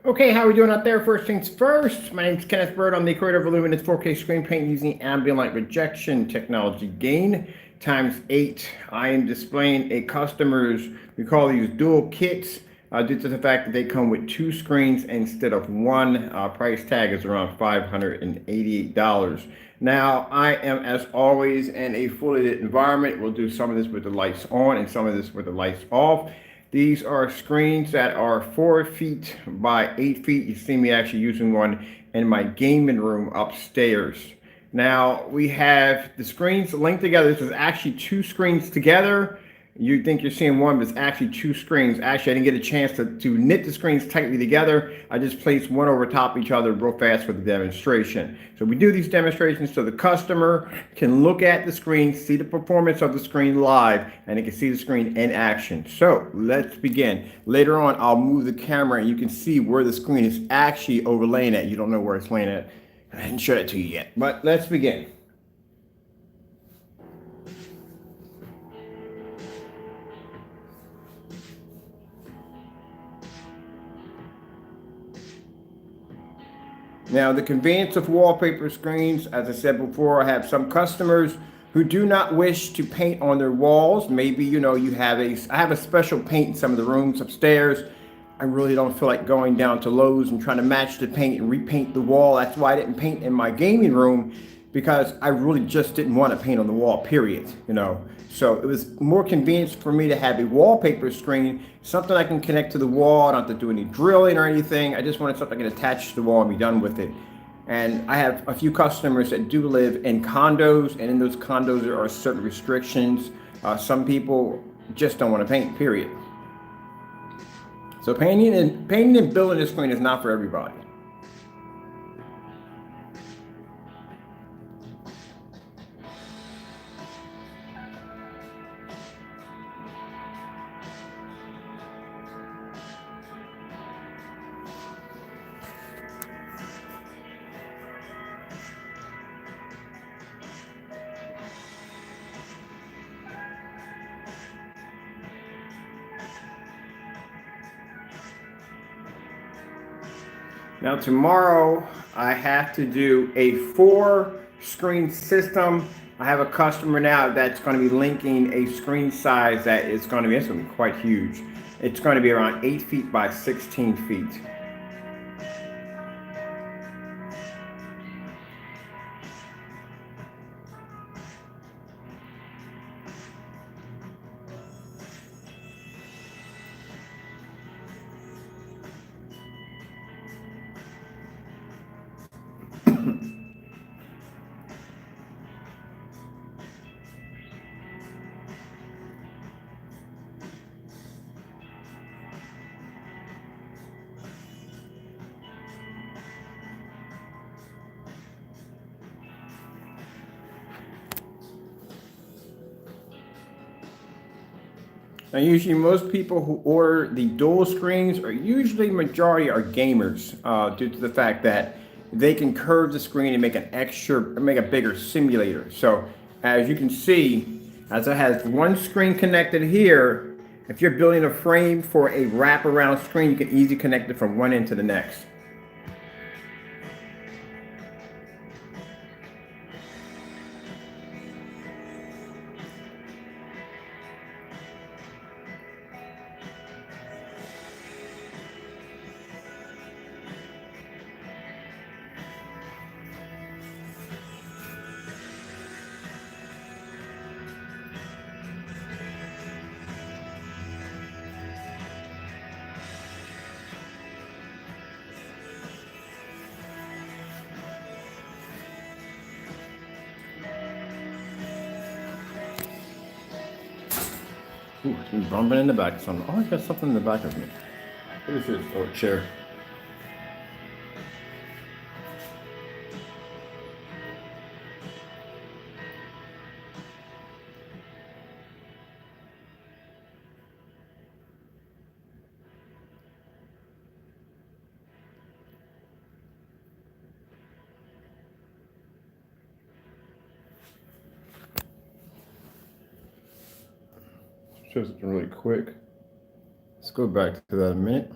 Okay, how are we doing out there? First things first, my name is Kenneth Bird. I'm the creator of Illuminous 4K screen paint using ambient light rejection technology. Gain times 8. I am displaying a customer's, we call these dual kits, due to the fact that they come with 2 screens instead of 1. Price tag is around $588. Now, I am, as always, in a fully lit environment. We'll do some of this with the lights on and some of this with the lights off. These are screens that are 4 feet by 8 feet. You see me actually using one in my gaming room upstairs. Now we have the screens linked together. This is actually 2 screens together. You think you're seeing one, but it's actually 2 screens. Actually, I didn't get a chance to knit the screens tightly together. I just placed one over top each other real fast for the demonstration. So we do these demonstrations so the customer can look at the screen, see the performance of the screen live, and they can see the screen in action. So let's begin. Later on, I'll move the camera and you can see where the screen is actually overlaying at. You don't know where it's laying at. I didn't show it to you yet, but let's begin. Now, the convenience of wallpaper screens, as I said before, I have some customers who do not wish to paint on their walls. Maybe, you have I have a special paint in some of the rooms upstairs. I really don't feel like going down to Lowe's and trying to match the paint and repaint the wall. That's why I didn't paint in my gaming room, because I really just didn't want to paint on the wall, period. So it was more convenient for me to have a wallpaper screen, something I can connect to the wall. I don't have to do any drilling or anything. I just wanted something I can attach to the wall and be done with it. And I have a few customers that do live in condos, and in those condos there are certain restrictions. Some people just don't want to paint, period. So painting and building a screen is not for everybody. Now tomorrow I have to do a 4 screen system. I have a customer now that's going to be linking a screen size that is going to be, quite huge. It's going to be around 8 feet by 16 feet. Now, usually most people who order the dual screens majority are gamers, due to the fact that they can curve the screen and make a bigger simulator. So as you can see, as I have one screen connected here, if you're building a frame for a wraparound screen, you can easily connect it from one end to the next. Ooh, it's been bumping in the back. So I'm always got something in the back of me. What is this? Oh, a chair. Show something really quick. Let's go back to that in a minute.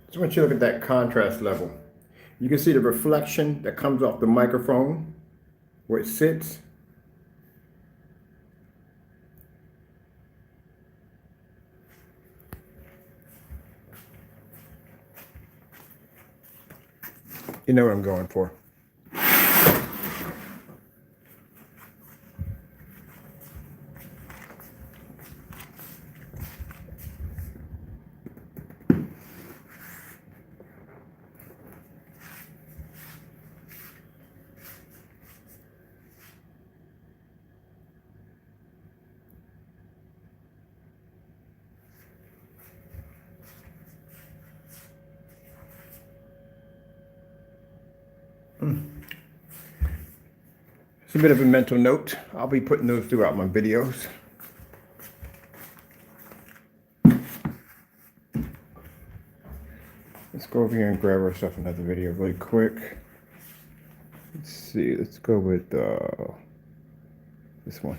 Just want you to look at that contrast level. You can see the reflection that comes off the microphone where it sits. You know what I'm going for. It's a bit of a mental note. I'll be putting those throughout my videos. Let's go over here and grab ourselves another video really quick. Let's see, let's go with this one.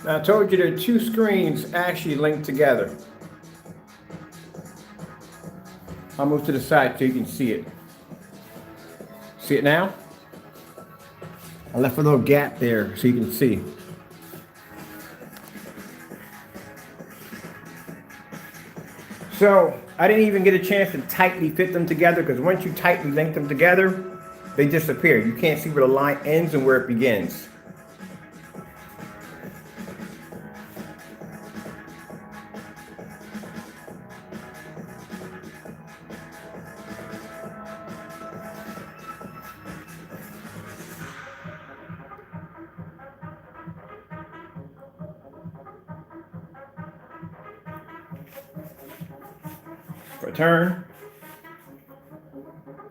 Now, I told you there are two screens actually linked together. I'll move to the side so you can see it. See it now? I left a little gap there so you can see. So I didn't even get a chance to tightly fit them together, because once you tightly link them together, they disappear. You can't see where the line ends and where it begins. If I turn,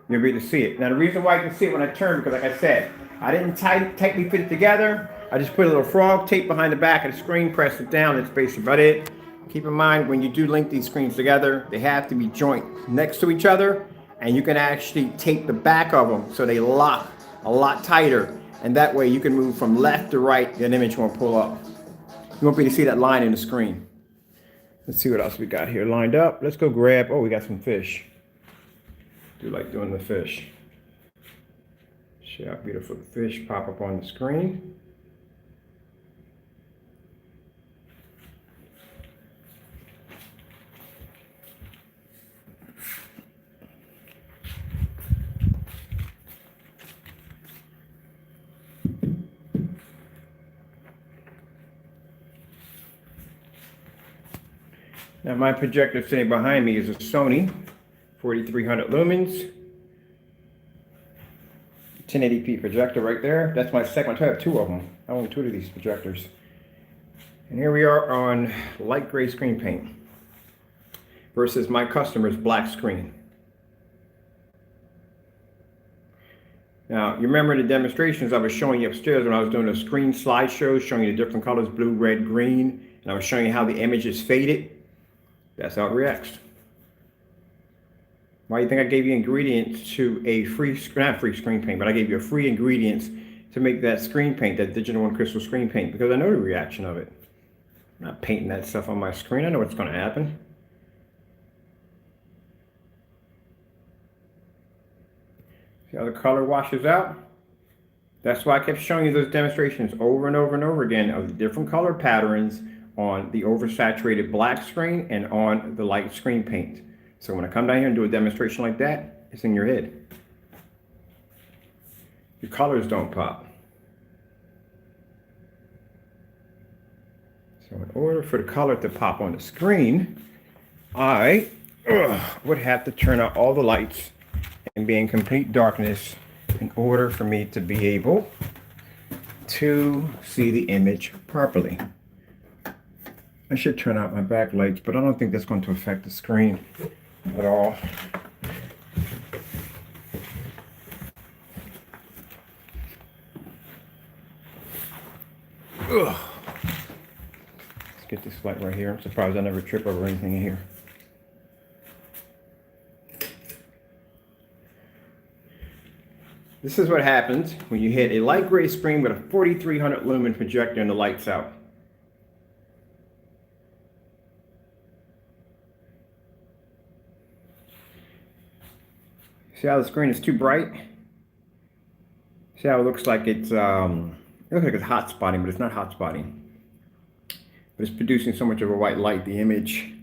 you'll be able to see it. Now, the reason why you can see it when I turn, because like I said, I didn't tightly fit it together. I just put a little frog tape behind the back of the screen, press it down. That's basically about it. Keep in mind, when you do link these screens together, they have to be joint next to each other, and you can actually tape the back of them so they lock a lot tighter, and that way you can move from left to right. The image won't pull up. You won't be able to see that line in the screen. Let's see what else we got here lined up. Let's go grab, oh, we got some fish. Do like doing the fish. See how beautiful the fish pop up on the screen. Now my projector sitting behind me is a Sony 4300 lumens, 1080p projector right there. That's my second. I have two of them. I own two of these projectors. And here we are on light gray screen paint versus my customer's black screen. Now, you remember the demonstrations I was showing you upstairs when I was doing a screen slideshow, showing you the different colors, blue, red, green, and I was showing you how the image is faded. That's how it reacts. Why do you think I gave you ingredients to a not free screen paint, but I gave you a free ingredients to make that screen paint, that digital and crystal screen paint, because I know the reaction of it. I'm not painting that stuff on my screen. I know what's going to happen. See how the color washes out? That's why I kept showing you those demonstrations over and over and over again of the different color patterns on the oversaturated black screen and on the light screen paint. So when I come down here and do a demonstration like that, it's in your head. Your colors don't pop. So in order for the color to pop on the screen, I would have to turn out all the lights and be in complete darkness in order for me to be able to see the image properly. I should turn out my backlights, but I don't think that's going to affect the screen at all. Ugh. Let's get this light right here. I'm surprised I never trip over anything in here. This is what happens when you hit a light gray screen with a 4300 lumen projector and the lights out. See how the screen is too bright? See how it looks like it's hot spotting, but it's not hot spotting. But it's producing so much of a white light, the image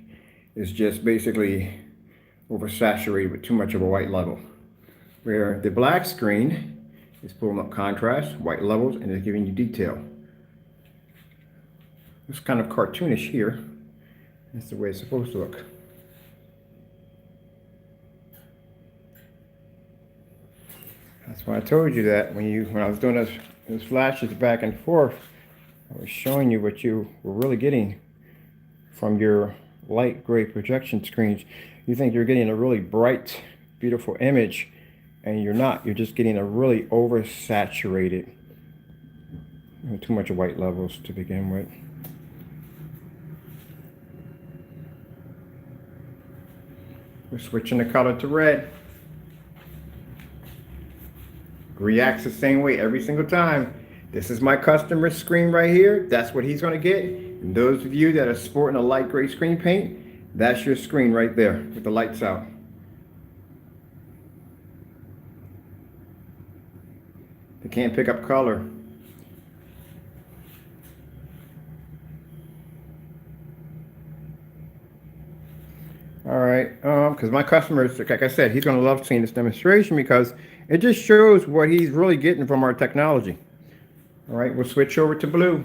is just basically oversaturated with too much of a white level. Where the black screen is pulling up contrast, white levels, and is giving you detail. It's kind of cartoonish here. That's the way it's supposed to look. That's why I told you that when I was doing those flashes back and forth, I was showing you what you were really getting from your light gray projection screens. You think you're getting a really bright, beautiful image, and you're not. You're just getting a really oversaturated, too much white levels to begin with. We're switching the color to red. Reacts the same way every single time. This is my customer's screen right here. That's what he's going to get. And those of you that are sporting a light gray screen paint, that's your screen right there with the lights out. They can't pick up color. All right, because my customers, like I said, he's going to love seeing this demonstration because it just shows what he's really getting from our technology. All right, we'll switch over to blue.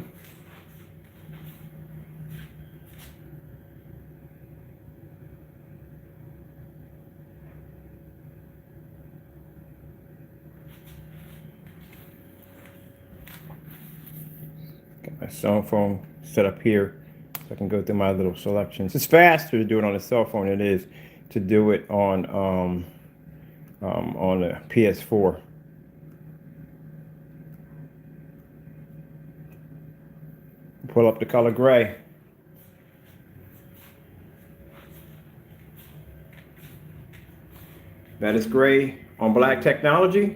Got my cell phone set up here so I can go through my little selections. It's faster to do it on a cell phone than it is to do it on the PS4. Pull up the color gray. That is gray on black technology,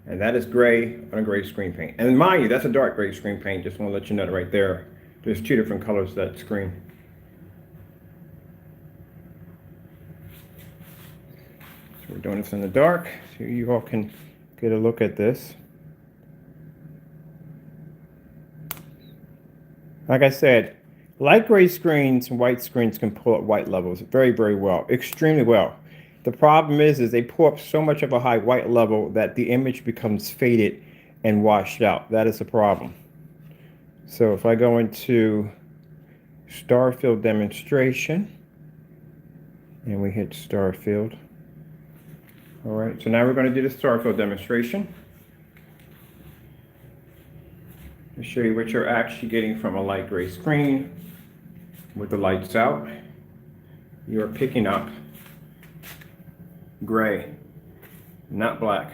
and that is gray on a gray screen paint. And mind you, that's a dark gray screen paint. Just want to let you know that right there. There's two different colors to that screen. So we're doing this in the dark, so you all can get a look at this. Like I said, light gray screens and white screens can pull up white levels very, very well, extremely well. The problem is they pull up so much of a high white level that the image becomes faded and washed out. That is the problem. So if I go into star field demonstration and we hit star field. All right, so now we're going to do the star field demonstration. To show you what you're actually getting from a light gray screen with the lights out. You're picking up gray, not black.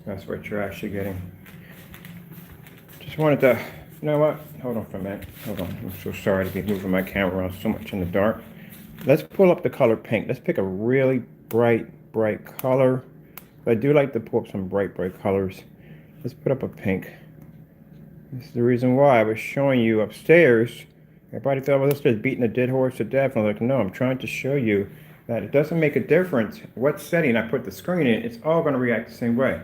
That's what you're actually getting. Just wanted to, you know what? Hold on for a minute. Hold on. I'm so sorry to be moving my camera around so much in the dark. Let's pull up the color pink. Let's pick a really bright color. I do like to pull up some bright colors. Let's put up a pink. This is the reason why I was showing you upstairs. Everybody thought, well, this is beating a dead horse to death. And I'm like, no, I'm trying to show you that it doesn't make a difference what setting I put the screen in. It's all going to react the same way.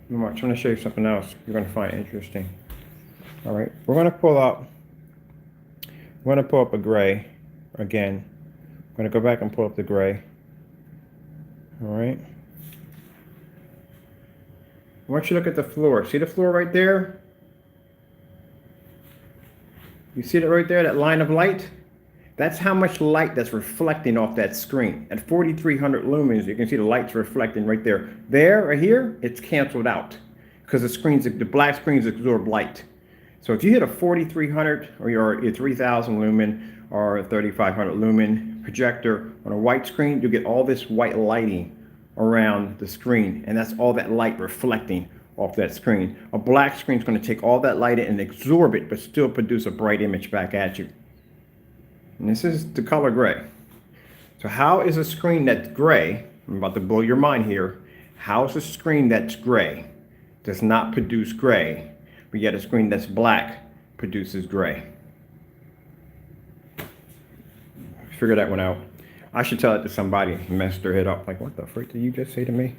Watch, I'm going to show you something else you're going to find interesting. All right, we're going to pull up a gray again. I'm going to go back and pull up the gray. All right. I want you to look at the floor. See the floor right there? You see it right there, that line of light? That's how much light that's reflecting off that screen. At 4,300 lumens, you can see the light's reflecting right there. There, right here, it's canceled out because the black screens absorb light. So if you hit a 4,300 or your 3,000 lumen or 3,500 lumen projector on a white screen, you get all this white lighting around the screen, and that's all that light reflecting off that screen. A black screen is going to take all that light in and absorb it, but still produce a bright image back at you. And this is the color gray. So how is a screen that's gray, I'm about to blow your mind here, how is a screen that's gray does not produce gray, but yet a screen that's black produces gray? Figure that one out. I should tell it to somebody and mess their head up. Like, what the frick did you just say to me?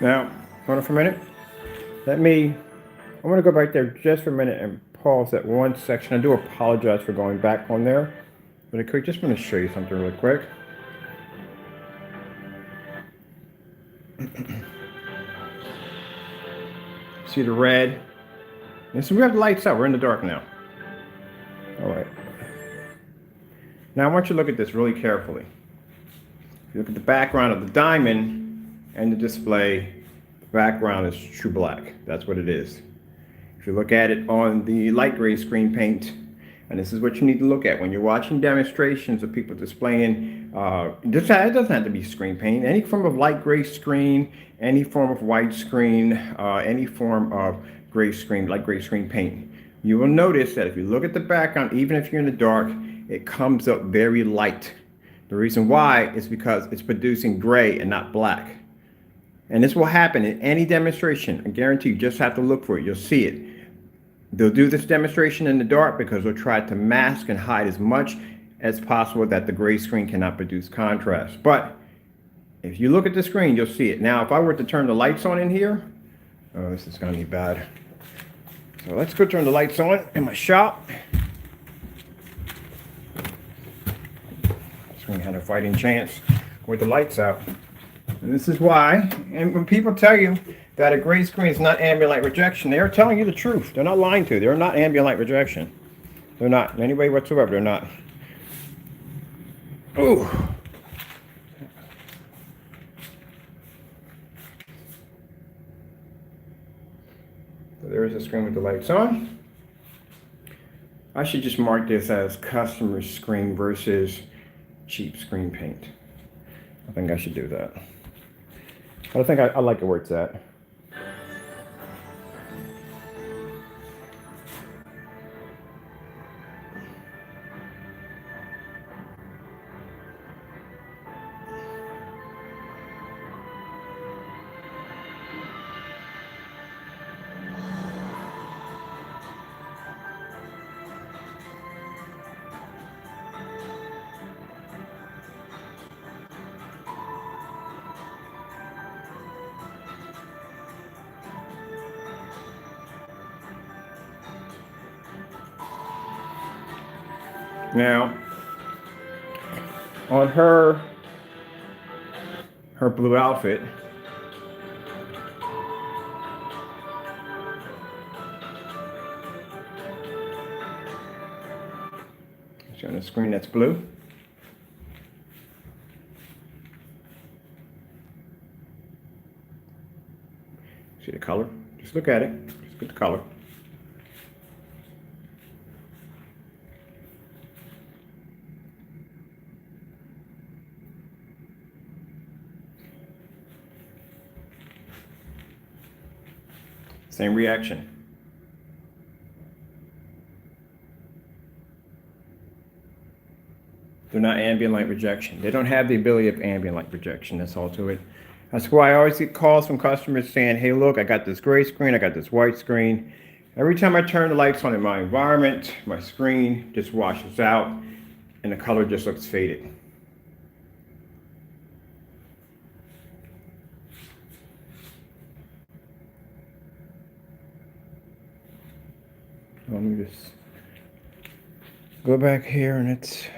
Now, hold on for a minute. I want to go back there just for a minute and pause that one section. I do apologize for going back on there, but I just want to show you something really quick. See the red? And so we have the lights out. We're in the dark now. All right. Now I want you to look at this really carefully. If you look at the background of the diamond and the display, the background is true black. That's what it is. If you look at it on the light gray screen paint, and this is what you need to look at when you're watching demonstrations of people displaying, it doesn't have to be screen paint, any form of light gray screen, any form of white screen, any form of gray screen, light gray screen paint. You will notice that if you look at the background, even if you're in the dark, it comes up very light. The reason why is because it's producing gray and not black. And this will happen in any demonstration. I guarantee you just have to look for it. You'll see it. They'll do this demonstration in the dark because they'll try to mask and hide as much as possible that the gray screen cannot produce contrast. But if you look at the screen, you'll see it. Now, if I were to turn the lights on in here, oh, this is going to be bad. So let's go turn the lights on in my shop. This screen had a fighting chance with the lights out. And this is why, and when people tell you that a gray screen is not ambient light rejection, they are telling you the truth. They're not lying to you. They're not ambient light rejection. They're not in any way whatsoever. They're not. Ooh. So there is a screen with the lights on. I should just mark this as customer screen versus cheap screen paint. I think I should do that. I think I like it where it's at. Now, on her blue outfit, she's on a screen that's blue. See the color? Just look at it. Just look at the color. Same reaction. They're not ambient light rejection. They don't have the ability of ambient light rejection. That's all to it. That's why I always get calls from customers saying, hey, look, I got this gray screen, I got this white screen. Every time I turn the lights on in my environment, my screen just washes out and the color just looks faded. Let me just go back here and it's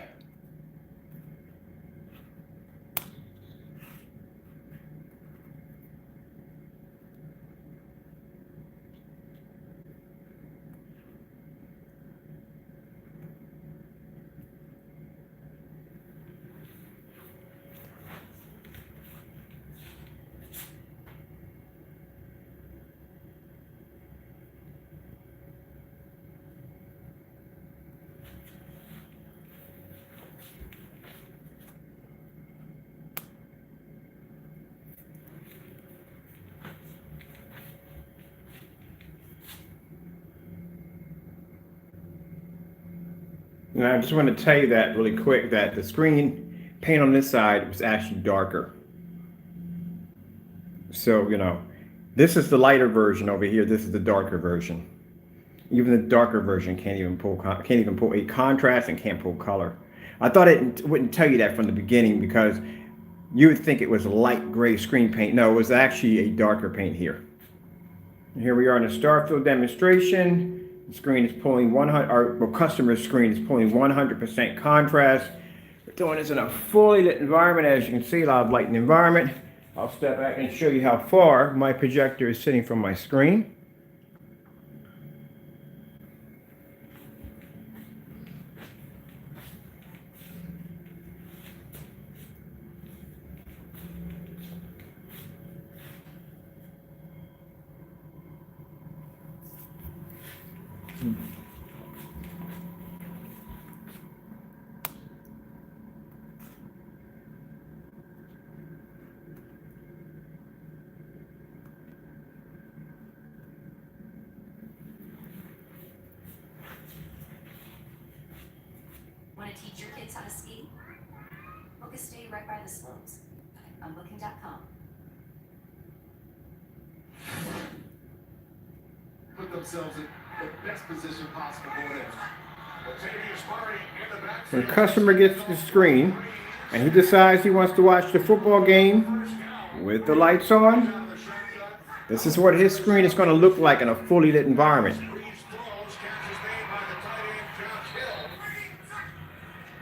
and I just want to tell you that really quick that the screen paint on this side was actually darker. So, this is the lighter version over here. This is the darker version. Even the darker version can't even pull a contrast and can't pull color. I thought it wouldn't tell you that from the beginning because you would think it was a light gray screen paint. No, it was actually a darker paint here. And here we are in a Starfield demonstration. The screen is pulling 100, our customer's screen is pulling 100% contrast. We're doing this in a fully lit environment. As you can see, a lot of light in the environment. I'll step back and show you how far my projector is sitting from my screen. Want to teach your kids how to ski? Book a stay right by the slopes on booking.com. Put themselves in the best position possible for them. When a customer gets the screen and he decides he wants to watch the football game with the lights on, this is what his screen is going to look like in a fully lit environment.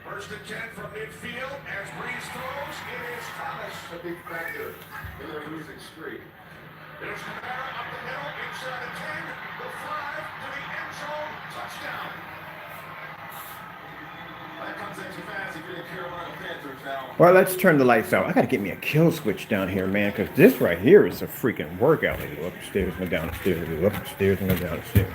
First and 10 from midfield as Breeze throws. It is Thomas, a big factor in their losing streak. There's Kamara up the middle, inside the 10, the 5 to the end zone, touchdown. That comes extra fast if you're the Carolina Panthers now. Well, let's turn the lights out. I got to get me a kill switch down here, man, because this right here is a freaking workout. Let me go upstairs and go downstairs. Let me go upstairs and go downstairs.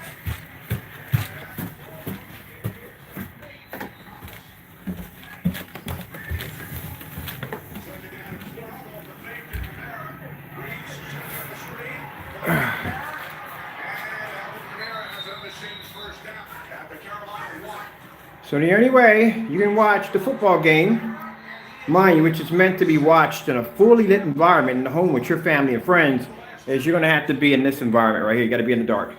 So the only way you can watch the football game, mind you, which is meant to be watched in a fully lit environment in the home with your family and friends, is you're going to have to be in this environment right here. You got to be in the dark.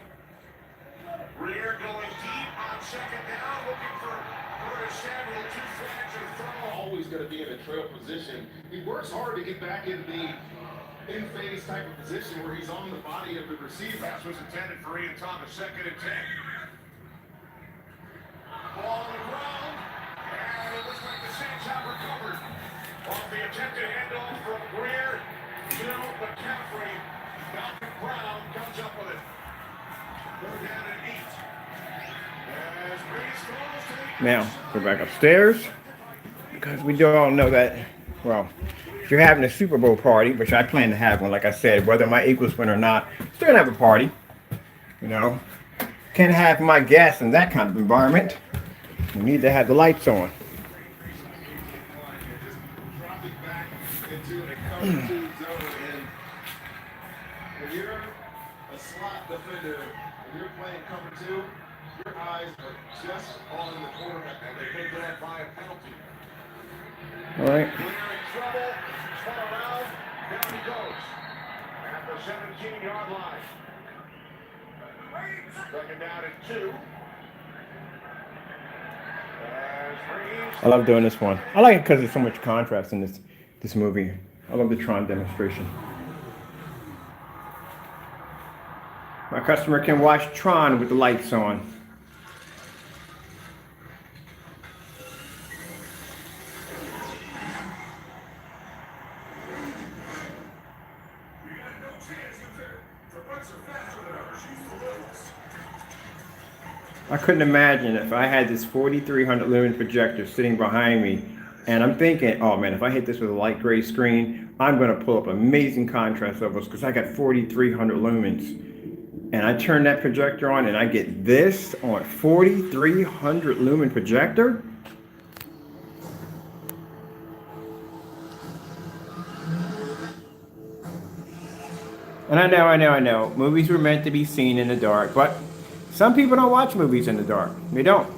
Rear going deep on second down, looking for Curtis Samuel, 2 flags and throw. Always going to be in a trail position. He works hard to get back in the in-phase type of position where he's on the body of the receiver. Pass was intended for Ian Thomas, 2nd and 10. Ball on the ground, and it looks like the Saints have recovered. Off the attempted handoff from Greer to McCaffrey. Malcolm Brown comes up with it. 4th down and 8. As Breeze throws to the Now, go back upstairs, because we do all know that, well, if you're having a Super Bowl party, which I plan to have one, like I said, whether my Eagles win or not, still gonna have a party, Can't have my guests in that kind of environment. We need to have the lights on. dropping back into a cover 2 zone. And when you're a hot defender. When you're playing cover two, your eyes are just on the quarterback, and they take that by a penalty. All right. Clear in trouble. Spun around. Down he goes. At the 17-yard line. Second down and 2. I love doing this one. I like it because there's so much contrast in this movie. I love the Tron demonstration. My customer can watch Tron with the lights on. I couldn't imagine if I had this 4300 lumen projector sitting behind me, and I'm thinking, oh man, if I hit this with a light gray screen, I'm going to pull up amazing contrast levels because I got 4300 lumens. And I turn that projector on and I get this on 4300 lumen projector. And I know. Movies were meant to be seen in the dark, but some people don't watch movies in the dark. They don't.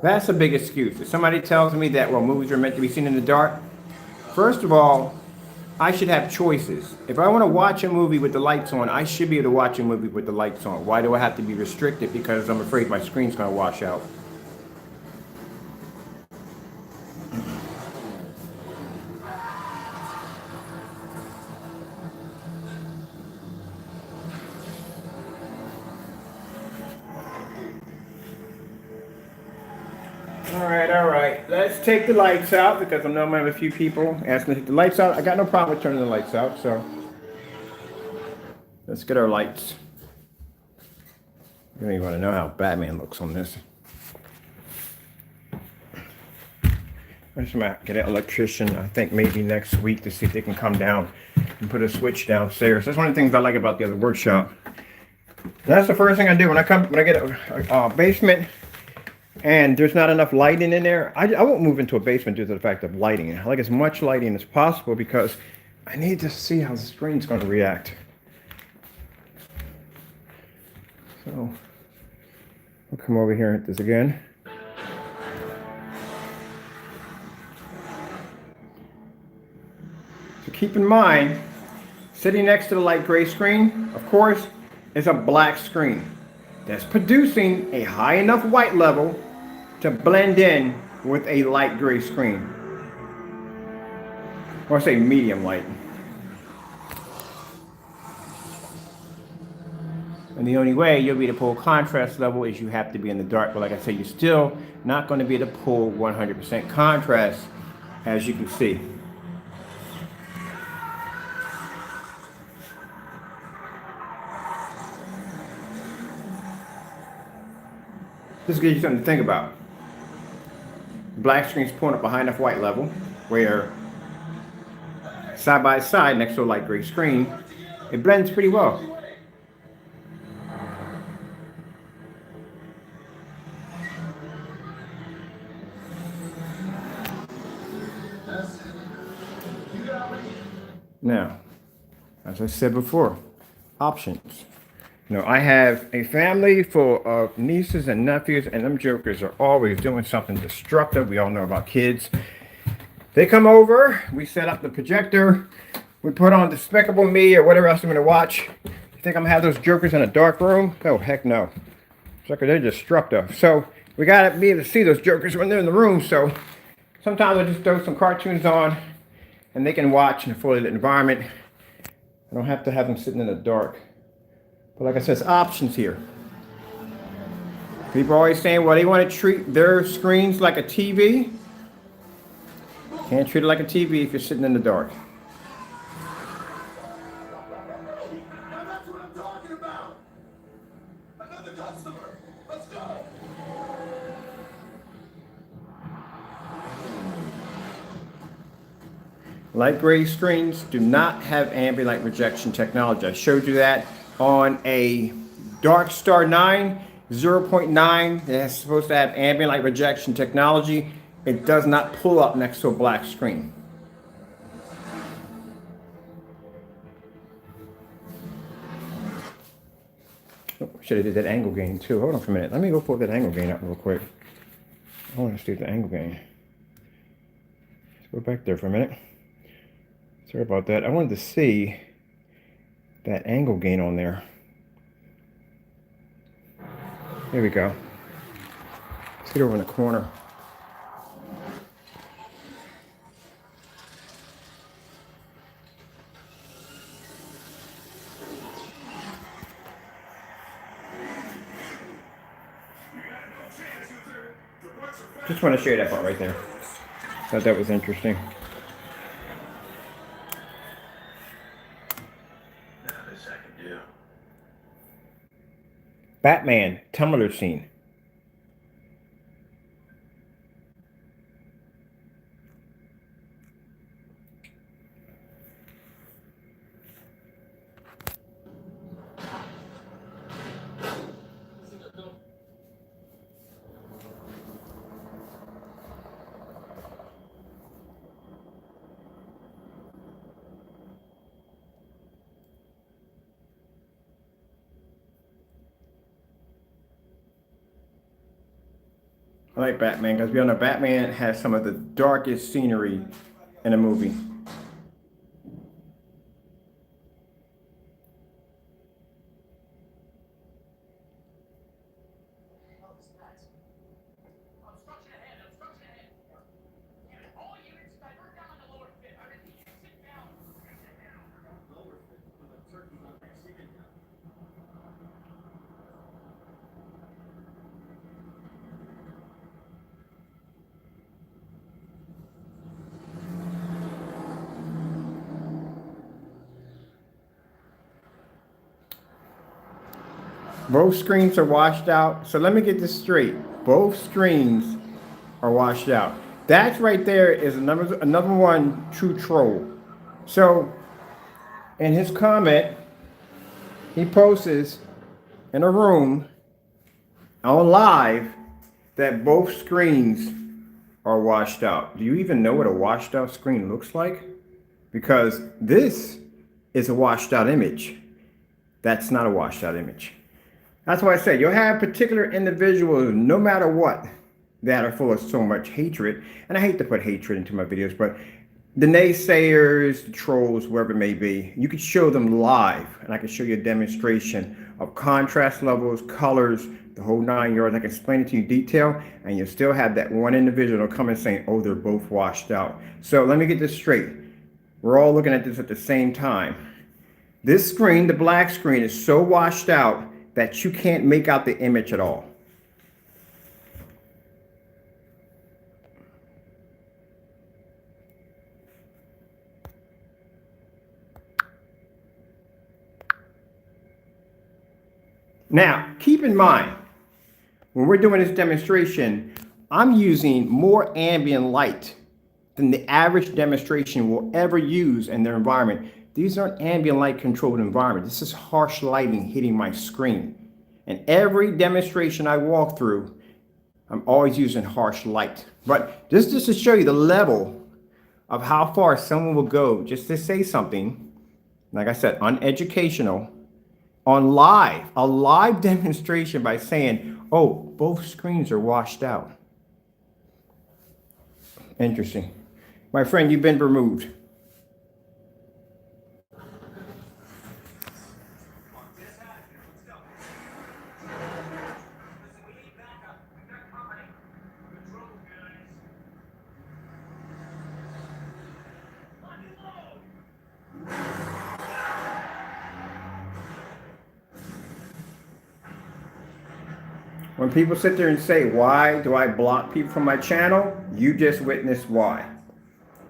That's a big excuse. If somebody tells me that, well, movies are meant to be seen in the dark, first of all, I should have choices. If I want to watch a movie with the lights on, I should be able to watch a movie with the lights on. Why do I have to be restricted? Because I'm afraid my screen's going to wash out. All right. Let's take the lights out because I know I'm going to have a few people asking to take the lights out. I got no problem with turning the lights out, so let's get our lights. You don't even want to know how Batman looks on this. I just might get an electrician, I think maybe next week, to see if they can come down and put a switch downstairs. That's one of the things I like about the other workshop. That's the first thing I do when I get a basement and there's not enough lighting in there. I won't move into a basement due to the fact of lighting. I like as much lighting as possible because I need to see how the screen's going to react. So I'll come over here and hit this again. So keep in mind, sitting next to the light gray screen, of course, is a black screen that's producing a high enough white level to blend in with a light gray screen. Or say medium light. And the only way you'll be able to pull contrast level is you have to be in the dark. But like I said, you're still not going to be able to pull 100% contrast, as you can see. This gives you something to think about. Black screen's pulling up a high enough white level where side by side next to a light gray screen, it blends pretty well. Now, as I said before, options. You know, I have a family full of nieces and nephews, and them jokers are always doing something destructive. We all know about kids. They come over, we set up the projector, we put on Despicable Me or whatever else I'm going to watch. You think I'm going to have those jokers in a dark room? Oh, heck no. Sucker, they're destructive. So we got to be able to see those jokers when they're in the room. So sometimes I just throw some cartoons on, and they can watch in a fully lit environment. I don't have to have them sitting in the dark. But like I said, it's options here. People are always saying, well, they want to treat their screens like a TV. Can't treat it like a TV if you're sitting in the dark. That's what I'm talking about. Another customer. Let's go. Light gray screens do not have ambient light rejection technology. I showed you that on a Dark Star 9, 0.9. It's supposed to have ambient light rejection technology. It does not pull up next to a black screen. Should have did that angle gain too. Hold on for a minute. Let me go pull that angle gain up real quick. I want to see the angle gain. Let's go back there for a minute. Sorry about that. I wanted to see that angle gain on there. Here we go. Let's get over in the corner. Just want to show you that part right there. Thought that was interesting. Now this I can do. Batman, Tumblr scene. I like Batman because we all know Batman has some of the darkest scenery in a movie. Both screens are washed out. So let me get this straight. Both screens are washed out. That right there is another one true troll. So in his comment, he posts in a room on live that both screens are washed out. Do you even know what a washed out screen looks like? Because this is a washed out image. That's not a washed out image. That's why I say you'll have particular individuals, no matter what, that are full of so much hatred. And I hate to put hatred into my videos, but the naysayers, the trolls, whoever it may be, you could show them live. And I can show you a demonstration of contrast levels, colors, the whole 9 yards. I can explain it to you in detail. And you'll still have that one individual come in saying, oh, they're both washed out. So let me get this straight. We're all looking at this at the same time. This screen, the black screen, is so washed out that you can't make out the image at all. Now, keep in mind, when we're doing this demonstration, I'm using more ambient light than the average demonstration will ever use in their environment. These aren't ambient light controlled environments. This is harsh lighting hitting my screen. And every demonstration I walk through, I'm always using harsh light. But just to show you the level of how far someone will go just to say something, like I said, uneducational, on live, a live demonstration by saying, oh, both screens are washed out. Interesting. My friend, you've been removed. When people sit there and say, why do I block people from my channel? You just witnessed why.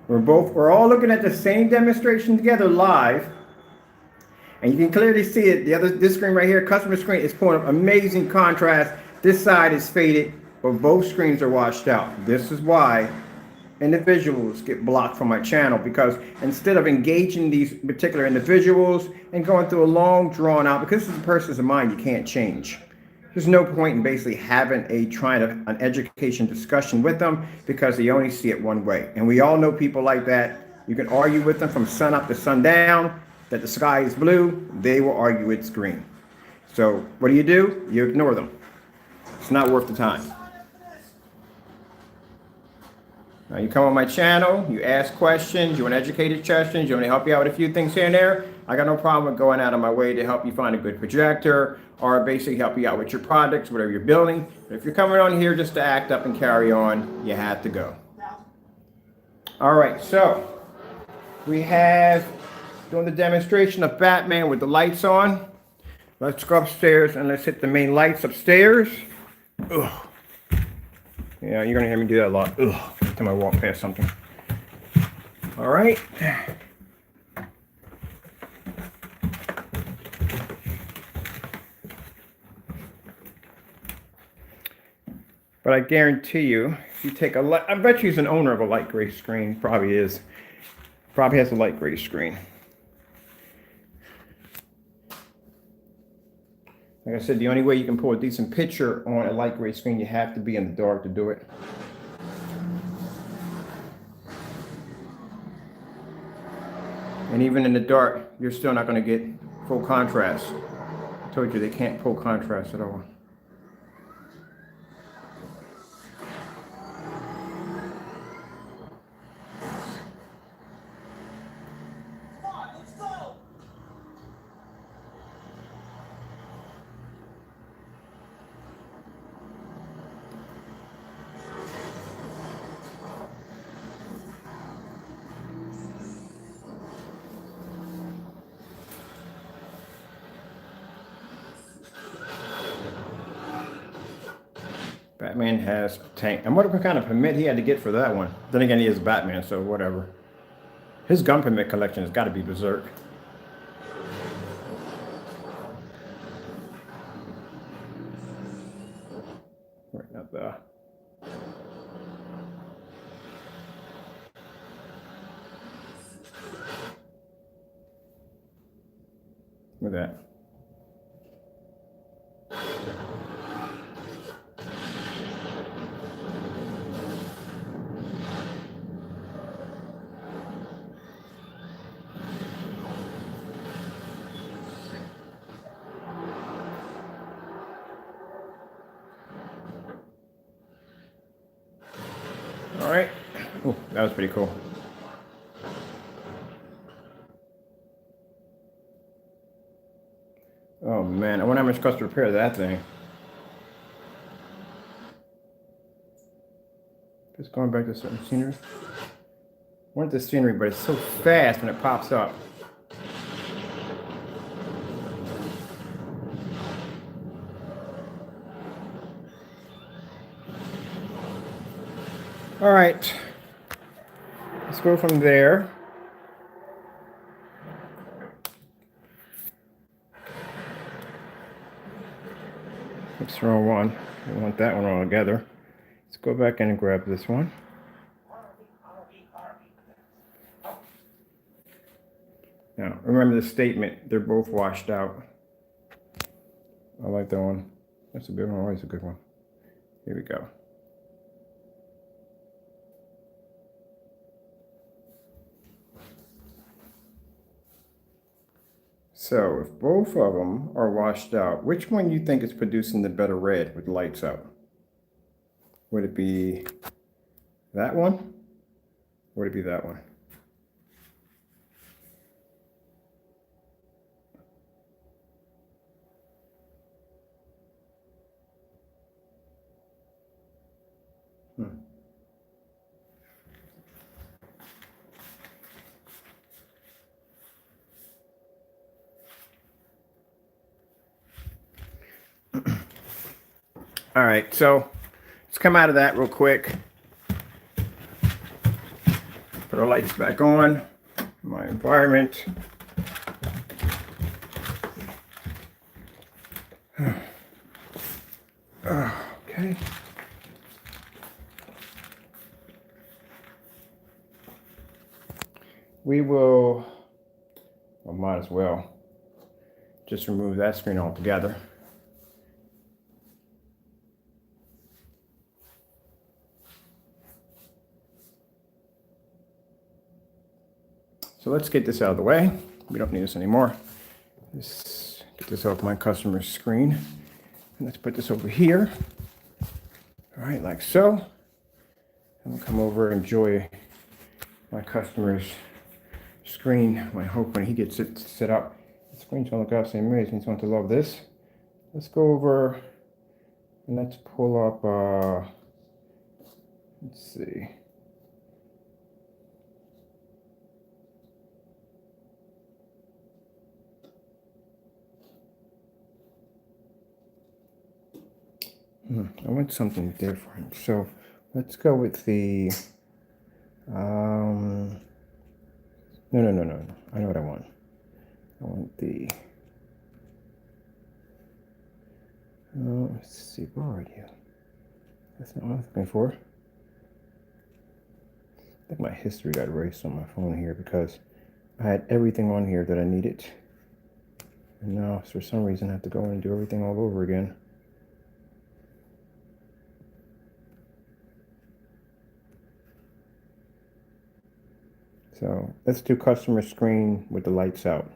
We're all looking at the same demonstration together live. And you can clearly see it. This screen right here, customer screen, is pulling up amazing contrast. This side is faded, but both screens are washed out. This is why individuals get blocked from my channel, because instead of engaging these particular individuals and going through a long drawn out, because this is a person's mind you can't change. There's no point in basically having an education discussion with them, because they only see it one way. And we all know people like that. You can argue with them from sun up to sundown that the sky is blue. They will argue it's green. So what do? You ignore them. It's not worth the time. Now you come on my channel, you ask questions, you want educated questions, you want to help you out with a few things here and there. I got no problem with going out of my way to help you find a good projector or basically help you out with your projects, whatever you're building. But if you're coming on here just to act up and carry on, you have to go. All right, so we have doing the demonstration of Batman with the lights on. Let's go upstairs and let's hit the main lights upstairs. Ugh. Yeah, you're gonna hear me do that a lot. Ugh. Every time I walk past something. All right. But I guarantee you, if you take a light, I bet you he's an owner of a light gray screen. Probably is. Probably has a light gray screen. Like I said, the only way you can pull a decent picture on a light gray screen, you have to be in the dark to do it. And even in the dark, you're still not going to get full contrast. I told you they can't pull contrast at all. Batman has a tank. I wonder what kind of permit he had to get for that one. Then again, he is Batman, so whatever. His gun permit collection has got to be berserk. Right, not there. Look at that. All right. Oh, that was pretty cool. Oh man, I wonder how much it costs to repair that thing. Just going back to certain scenery. I want the scenery, but it's so fast when it pops up. All right, let's go from there. Let's throw one. We want that one all together. Let's go back in and grab this one. Now, remember the statement, they're both washed out. I like that one. That's a good one, always a good one. Here we go. So if both of them are washed out, which one do you think is producing the better red with lights out? Would it be that one? Or would it be that one? All right, so let's come out of that real quick. Put our lights back on. My environment. Okay. We will, well, might as well just remove that screen altogether. So let's get this out of the way. We don't need this anymore. This Get this off my customer's screen. And let's put this over here. All right, like so. And we'll come over and enjoy my customer's screen. I hope when he gets it set up, the screen's gonna look out the same way. He's going to love this. Let's go over and let's pull up, let's see. I want something different. So let's go with the, no. I know what I want. I want the, let's see, where are you? That's not what I was looking for. I think my history got erased on my phone here because I had everything on here that I needed. And now, for some reason, I have to go in and do everything all over again. So let's do customer screen with the lights out.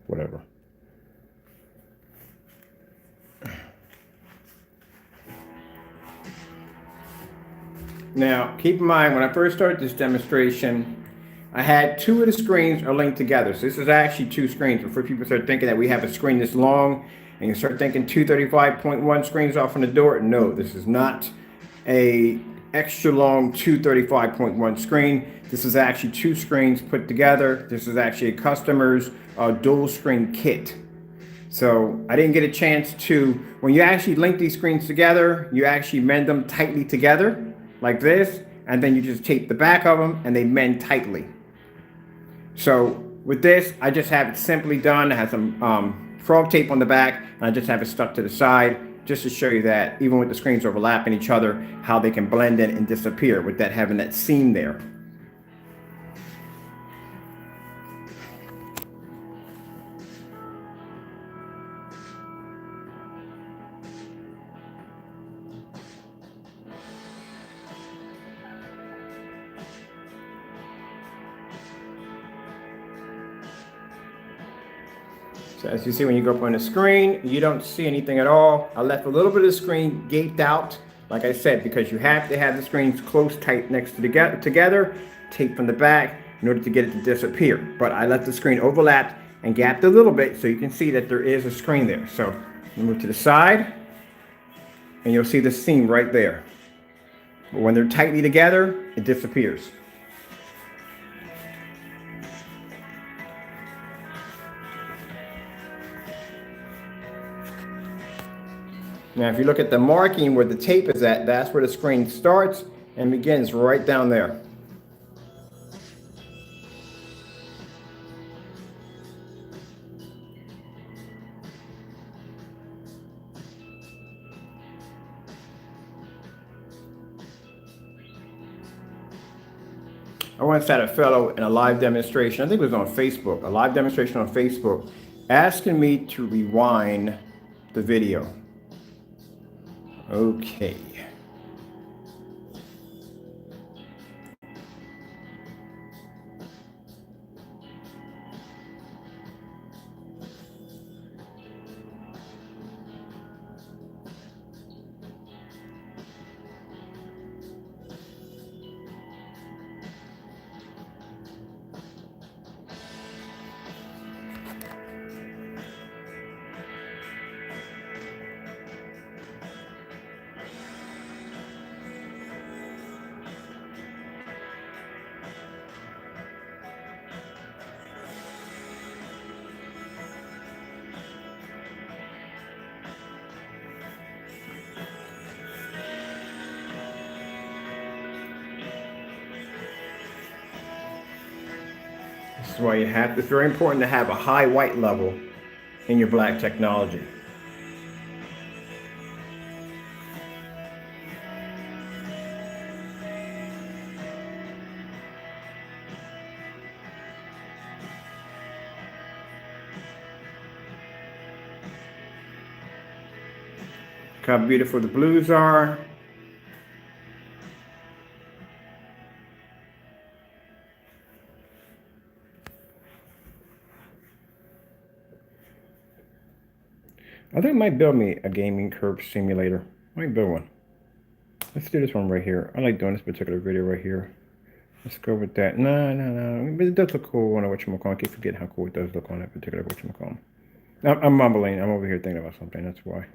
Whatever. Now, keep in mind, when I first started this demonstration, I had two of the screens are linked together. So this is actually two screens. Before people start thinking that we have a screen this long, and you start thinking 235.1 screens off on the door. No, this is not a extra long 235.1 screen. This is actually two screens put together. This is actually a customer's dual screen kit. So I didn't get a chance to, when you actually link these screens together, you actually mend them tightly together like this, and then you just tape the back of them and they mend tightly. So with this, I just have it simply done. It has some frog tape on the back, and I just have it stuck to the side just to show you that even with the screens overlapping each other, how they can blend in and disappear with that having that seam there. So as you see, when you go up on the screen, you don't see anything at all. I left a little bit of the screen gaped out, like I said, because you have to have the screens close, tight next to together, tape from the back in order to get it to disappear. But I left the screen overlapped and gapped a little bit so you can see that there is a screen there. So you move to the side and you'll see the seam right there. But when they're tightly together, it disappears. Now, if you look at the marking where the tape is at, that's where the screen starts and begins right down there. I once had a fellow in a live demonstration, I think it was on Facebook, a live demonstration on Facebook, asking me to rewind the video. Okay. This is why it's very important to have a high white level in your black technology. Look how beautiful the blues are. I think I might build me a gaming curb simulator. Might build one. Let's do this one right here. I like doing this particular video right here. Let's go with that. No. But it does look cool on a whatchamacallit. I keep forgetting how cool it does look on that particular whatchamacallit. I'm mumbling. I'm over here thinking about something. That's why.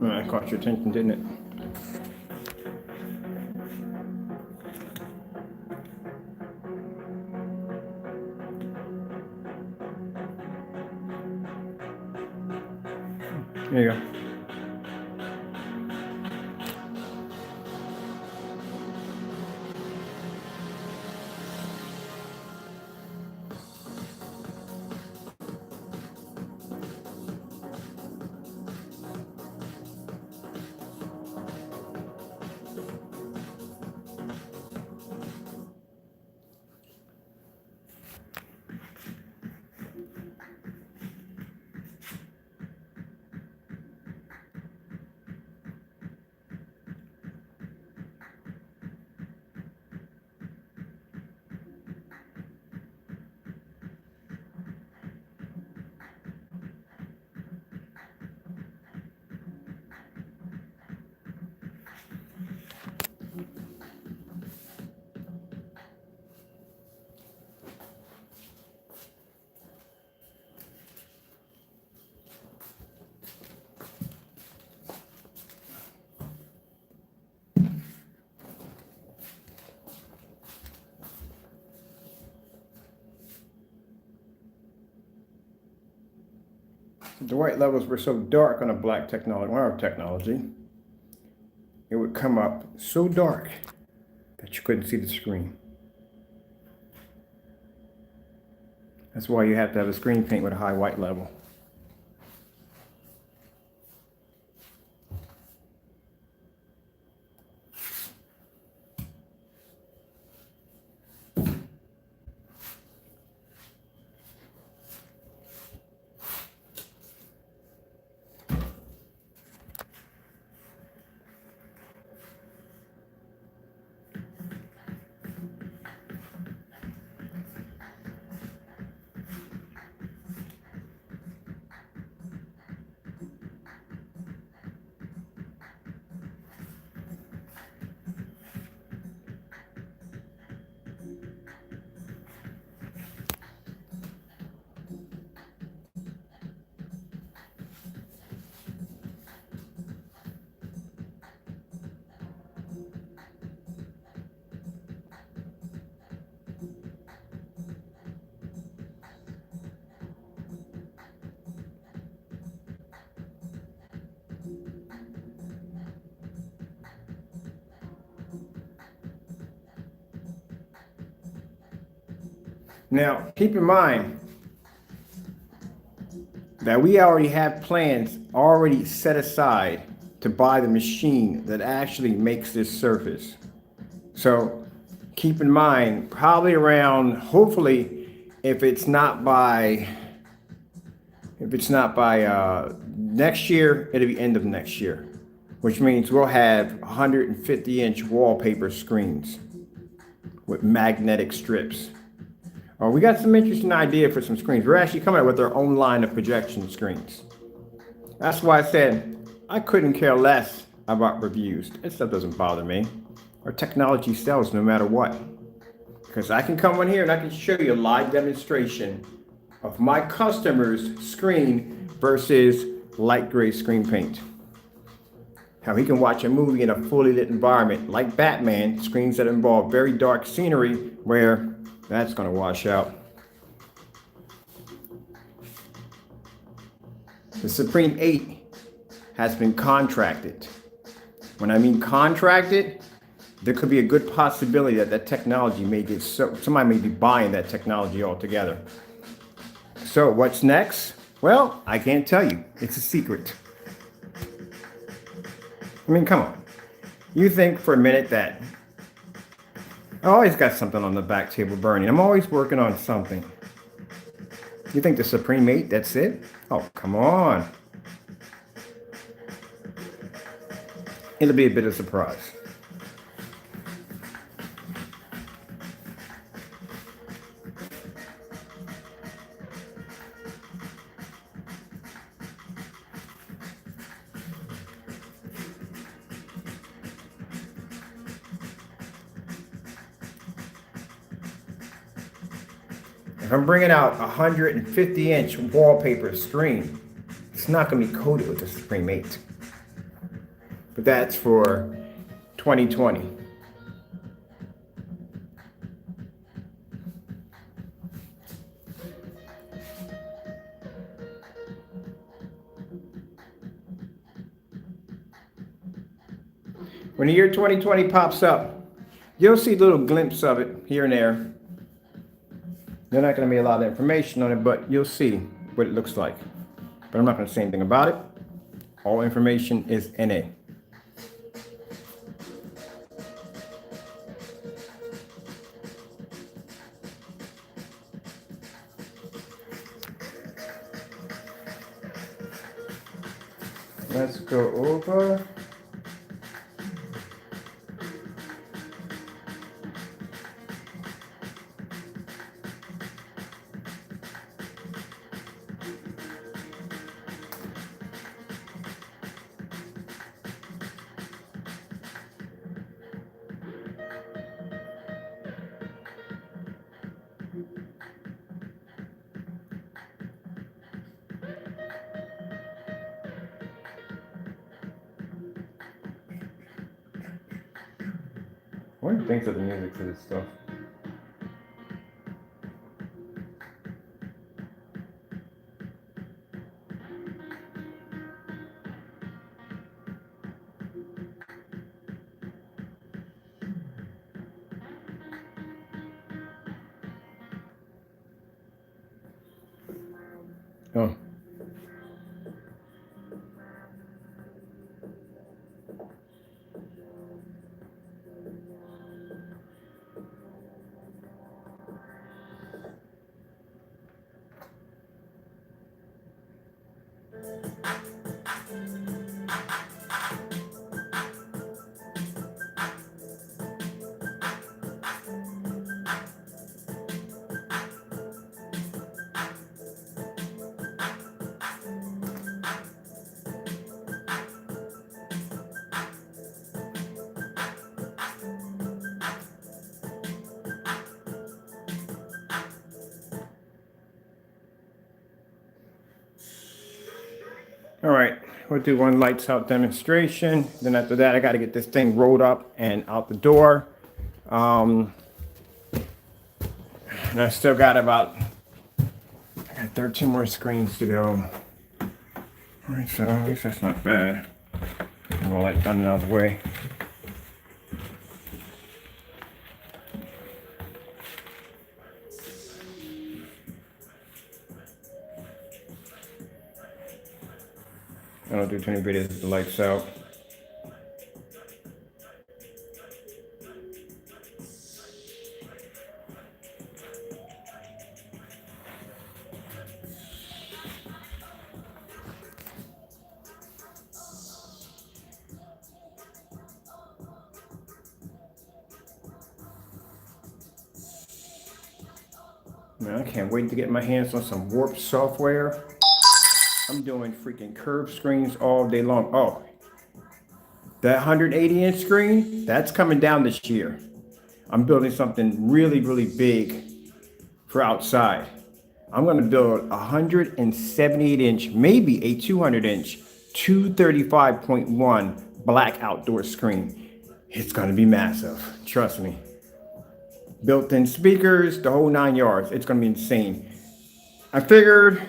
That caught your attention, didn't it? There you go. The white levels were so dark on a black technology, our technology, it would come up so dark that you couldn't see the screen. That's why you have to have a screen paint with a high white level. Now, keep in mind that we already have plans already set aside to buy the machine that actually makes this surface. So keep in mind, probably around, hopefully, if it's not by next year, it'll be end of next year, which means we'll have 150-inch wallpaper screens with magnetic strips. We got some interesting idea for some screens. We're actually coming up with our own line of projection screens. That's why I said I couldn't care less about reviews. That stuff doesn't bother me. Our technology sells no matter what. Because I can come in here and I can show you a live demonstration of my customer's screen versus light gray screen paint. How he can watch a movie in a fully lit environment like Batman, screens that involve very dark scenery where that's going to wash out. The Supreme 8 has been contracted. When I mean contracted, there could be a good possibility that that technology may get, somebody may be buying that technology altogether. So what's next? Well, I can't tell you. It's a secret. I mean, come on. You think for a minute that I always got something on the back table burning. I'm always working on something. You think the Supreme 8, that's it? Oh, come on. It'll be a bit of a surprise. If I'm bringing out a 150-inch wallpaper screen, it's not going to be coated with the Supreme 8. But that's for 2020. When the year 2020 pops up, you'll see little glimpses of it here and there. There's not going to be a lot of information on it, but you'll see what it looks like. But I'm not going to say anything about it. All information is NA. Let's go over. What do you think of the music for this stuff? Oh. All right, we'll do one lights out demonstration. Then after that, I got to get this thing rolled up and out the door. And I still got I got 13 more screens to go. All right, so at least that's not bad. I'm gonna light done out of the way. I don't do too many videos with the lights out. Man, I can't wait to get my hands on some Warp software. I'm doing freaking curved screens all day long. Oh, that 180-inch screen, that's coming down this year. I'm building something really, really big for outside. I'm gonna build a 178-inch, maybe a 200-inch, 235.1 black outdoor screen. It's gonna be massive, trust me. Built-in speakers, the whole 9 yards. It's gonna be insane. I figured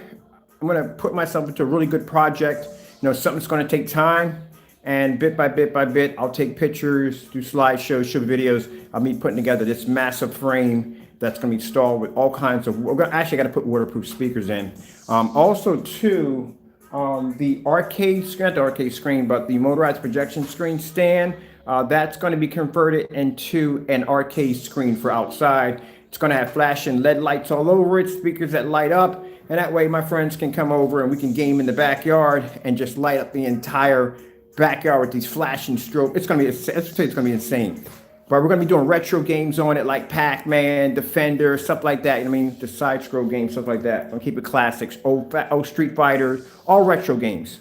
I'm gonna put myself into a really good project. You know, something's gonna take time, and bit by bit by bit, I'll take pictures, do slideshows, show videos. I'll be putting together this massive frame that's gonna be installed with all kinds of. Actually, I gotta put waterproof speakers in. Also, too, the arcade screen, not the arcade screen, but the motorized projection screen stand. That's going to be converted into an arcade screen for outside. It's going to have flashing LED lights all over it, speakers that light up, and that way my friends can come over and we can game in the backyard and just light up the entire backyard with these flashing strobes. It's going to be insane. But we're going to be doing retro games on it, like Pac-Man, Defender, stuff like that. You know what I mean? The side scroll games, stuff like that. I'll keep it classics, old Street Fighters, all retro games.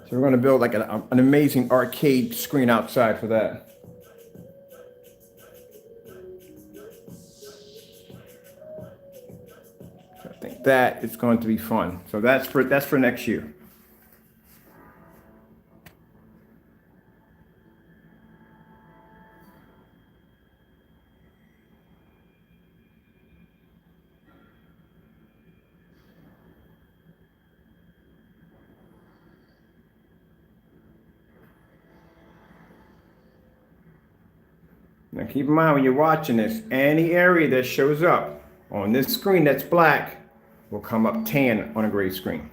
So we're going to build like an amazing arcade screen outside for that. So I think that is going to be fun. So that's for next year. Now keep in mind when you're watching this, any area that shows up on this screen that's black will come up tan on a gray screen.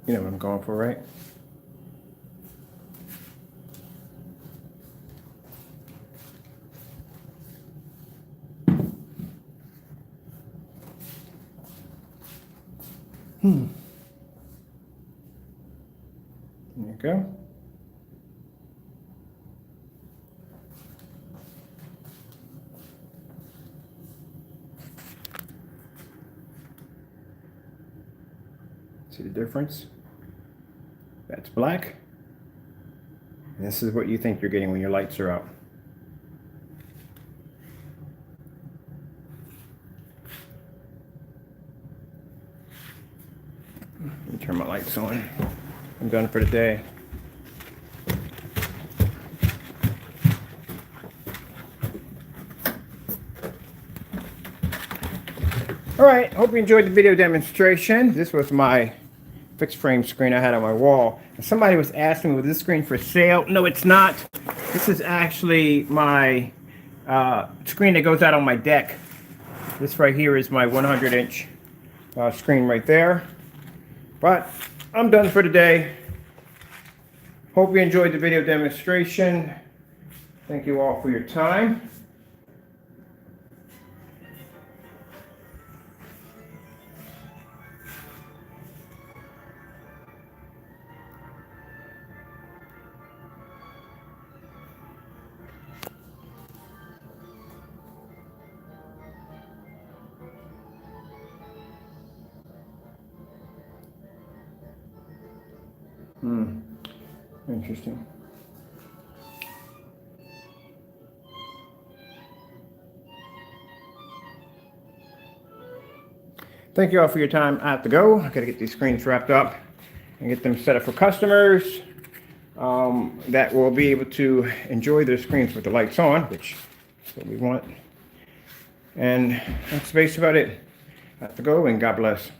You know what I'm going for, right? There you go. See the difference? That's black. And this is what you think you're getting when your lights are out. Let me turn my lights on. I'm done for the day. All right, hope you enjoyed the video demonstration. This was my fixed frame screen I had on my wall. And somebody was asking me, was this screen for sale? No, it's not. This is actually my screen that goes out on my deck. This right here is my 100-inch screen right there. But I'm done for today. Hope you enjoyed the video demonstration. Thank you all for your time. Interesting. Thank you all for your time. I have to go. I got to get these screens wrapped up and get them set up for customers that will be able to enjoy their screens with the lights on, which is what we want. And that's basically about it. I have to go, and God bless.